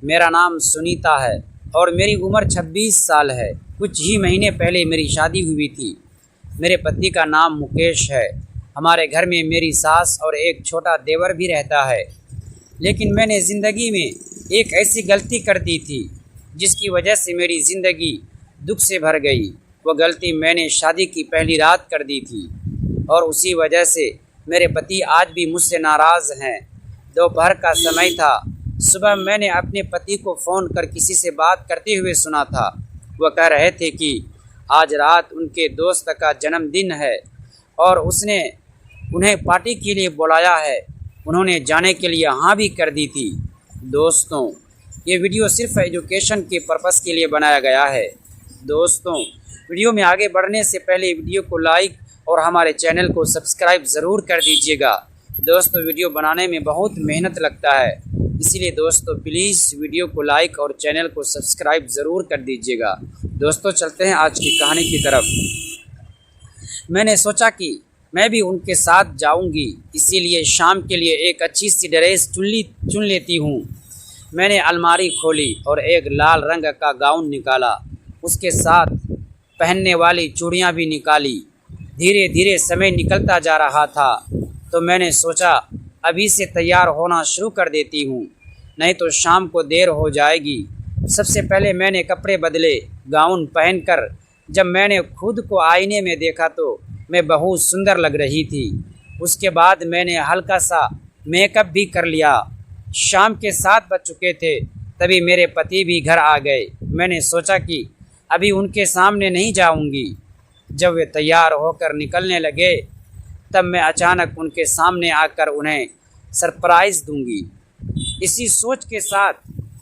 मेरा नाम सुनीता है और मेरी उम्र 26 साल है। कुछ ही महीने पहले मेरी शादी हुई थी। मेरे पति का नाम मुकेश है। हमारे घर में मेरी सास और एक छोटा देवर भी रहता है। लेकिन मैंने ज़िंदगी में एक ऐसी गलती कर दी थी जिसकी वजह से मेरी ज़िंदगी दुख से भर गई। वह गलती मैंने शादी की पहली रात कर दी थी और उसी वजह से मेरे पति आज भी मुझसे नाराज़ हैं। दोपहर का समय था। सुबह मैंने अपने पति को फ़ोन कर किसी से बात करते हुए सुना था। वह कह रहे थे कि आज रात उनके दोस्त का जन्मदिन है और उसने उन्हें पार्टी के लिए बुलाया है। उन्होंने जाने के लिए हाँ भी कर दी थी। दोस्तों, ये वीडियो सिर्फ एजुकेशन के पर्पस के लिए बनाया गया है। दोस्तों, वीडियो में आगे बढ़ने से पहले वीडियो को लाइक और हमारे चैनल को सब्सक्राइब ज़रूर कर दीजिएगा। दोस्तों, वीडियो बनाने में बहुत मेहनत लगता है, इसीलिए दोस्तों प्लीज़ वीडियो को लाइक और चैनल को सब्सक्राइब ज़रूर कर दीजिएगा। दोस्तों, चलते हैं आज की कहानी की तरफ। मैंने सोचा कि मैं भी उनके साथ जाऊंगी, इसीलिए शाम के लिए एक अच्छी सी ड्रेस चुन लेती हूँ। मैंने अलमारी खोली और एक लाल रंग का गाउन निकाला। उसके साथ पहनने वाली चूड़ियाँ भी निकाली। धीरे धीरे समय निकलता जा रहा था तो मैंने सोचा अभी से तैयार होना शुरू कर देती हूँ, नहीं तो शाम को देर हो जाएगी। सबसे पहले मैंने कपड़े बदले। गाउन पहनकर जब मैंने खुद को आईने में देखा तो मैं बहुत सुंदर लग रही थी। उसके बाद मैंने हल्का सा मेकअप भी कर लिया। शाम के 7 बज चुके थे तभी मेरे पति भी घर आ गए। मैंने सोचा कि अभी उनके सामने नहीं जाऊंगी। जब वे तैयार होकर निकलने लगे तब मैं अचानक उनके सामने आकर उन्हें सरप्राइज़ दूंगी। इसी सोच के साथ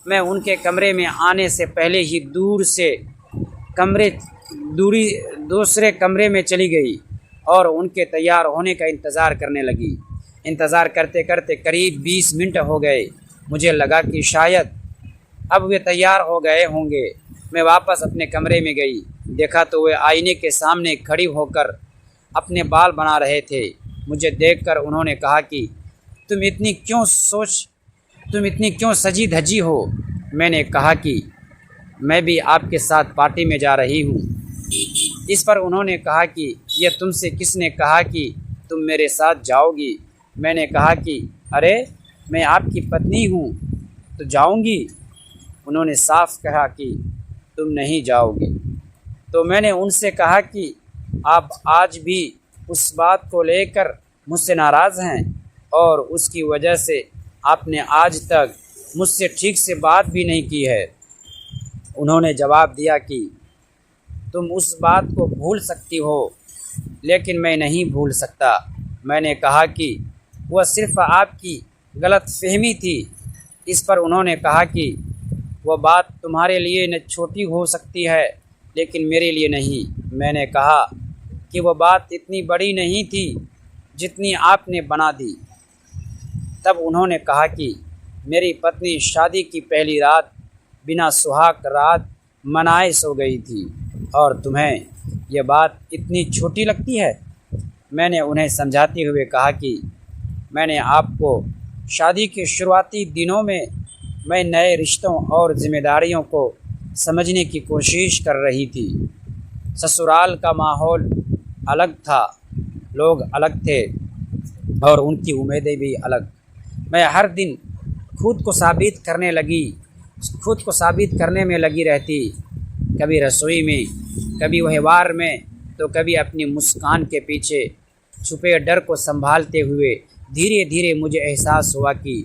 मैं उनके कमरे में आने से पहले ही दूसरे कमरे में चली गई और उनके तैयार होने का इंतज़ार करने लगी। इंतज़ार करते करते करीब 20 मिनट हो गए। मुझे लगा कि शायद अब वे तैयार हो गए होंगे। मैं वापस अपने कमरे में गई। देखा तो वे आईने के सामने खड़ी होकर अपने बाल बना रहे थे। मुझे देखकर उन्होंने कहा कि तुम इतनी क्यों सजी धजी हो। मैंने कहा कि मैं भी आपके साथ पार्टी में जा रही हूँ। इस पर उन्होंने कहा कि यह तुमसे किसने कहा कि तुम मेरे साथ जाओगी। मैंने कहा कि अरे, मैं आपकी पत्नी हूँ तो जाऊँगी। उन्होंने साफ कहा कि तुम नहीं जाओगी। तो मैंने उनसे कहा कि आप आज भी उस बात को लेकर मुझसे नाराज़ हैं और उसकी वजह से आपने आज तक मुझसे ठीक से बात भी नहीं की है। उन्होंने जवाब दिया कि तुम उस बात को भूल सकती हो लेकिन मैं नहीं भूल सकता। मैंने कहा कि वह सिर्फ़ आपकी गलतफहमी थी। इस पर उन्होंने कहा कि वह बात तुम्हारे लिए न छोटी हो सकती है लेकिन मेरे लिए नहीं। मैंने कहा कि वह बात इतनी बड़ी नहीं थी जितनी आपने बना दी। तब उन्होंने कहा कि मेरी पत्नी शादी की पहली रात बिना सुहाग रात मनाए सो गई थी और तुम्हें यह बात इतनी छोटी लगती है। मैंने उन्हें समझाते हुए कहा कि मैंने आपको शादी के शुरुआती दिनों में मैं नए रिश्तों और जिम्मेदारियों को समझने की कोशिश कर रही थी। ससुराल का माहौल अलग था, लोग अलग थे और उनकी उम्मीदें भी अलग। मैं हर दिन खुद को साबित करने में लगी रहती, कभी रसोई में, कभी व्यवहार में, तो कभी अपनी मुस्कान के पीछे छुपे डर को संभालते हुए धीरे धीरे मुझे एहसास हुआ कि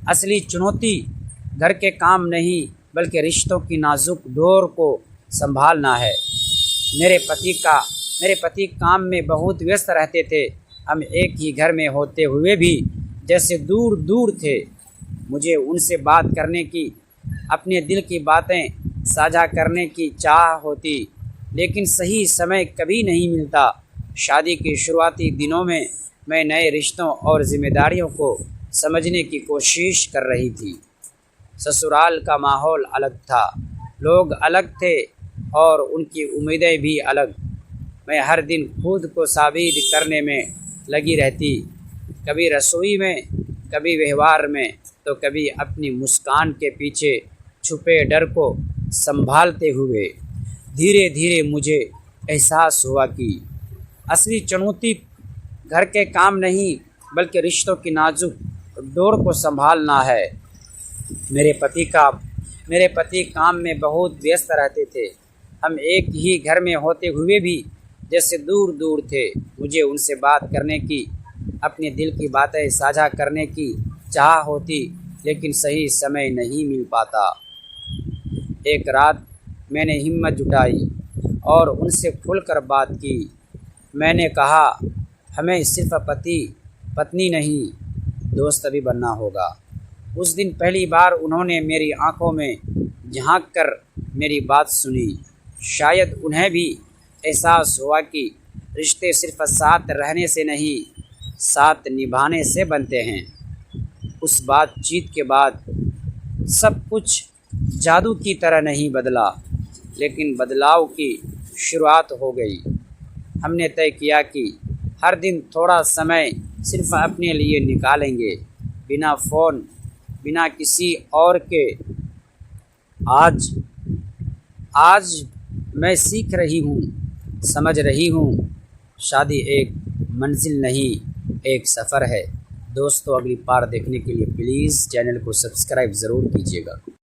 असली चुनौती घर के काम नहीं बल्कि रिश्तों की नाजुक डोर को संभालना है। मेरे पति काम में बहुत व्यस्त रहते थे। हम एक ही घर में होते हुए भी जैसे दूर दूर थे। मुझे उनसे बात करने की, अपने दिल की बातें साझा करने की चाह होती, लेकिन सही समय कभी नहीं मिलता। शादी के शुरुआती दिनों में मैं नए रिश्तों और जिम्मेदारियों को समझने की कोशिश कर रही थी। ससुराल का माहौल अलग था, लोग अलग थे और उनकी उम्मीदें भी अलग। मैं हर दिन खुद को साबित करने में लगी रहती, कभी रसोई में, कभी व्यवहार में, तो तो कभी अपनी मुस्कान के पीछे छुपे डर को संभालते हुए। धीरे धीरे मुझे एहसास हुआ कि असली चुनौती घर के काम नहीं बल्कि रिश्तों की नाजुक डोर को संभालना है। मेरे पति काम में बहुत व्यस्त रहते थे। हम एक ही घर में होते हुए भी जैसे दूर दूर थे। मुझे उनसे बात करने की, अपने दिल की बातें साझा करने की चाह होती, लेकिन सही समय नहीं मिल पाता। एक रात मैंने हिम्मत जुटाई और उनसे खुलकर बात की। मैंने कहा, हमें सिर्फ पति पत्नी नहीं, दोस्त भी बनना होगा। उस दिन पहली बार उन्होंने मेरी आंखों में झांक कर मेरी बात सुनी। शायद उन्हें भी एहसास हुआ कि रिश्ते सिर्फ साथ रहने से नहीं, साथ निभाने से बनते हैं। उस बातचीत के बाद सब कुछ जादू की तरह नहीं बदला, लेकिन बदलाव की शुरुआत हो गई। हमने तय किया कि हर दिन थोड़ा समय सिर्फ अपने लिए निकालेंगे, बिना फ़ोन, बिना किसी और के। आज मैं सीख रही हूँ, समझ रही हूँ, शादी एक मंजिल नहीं, एक सफ़र है। दोस्तों, अगली पार देखने के लिए प्लीज़ चैनल को सब्सक्राइब ज़रूर कीजिएगा।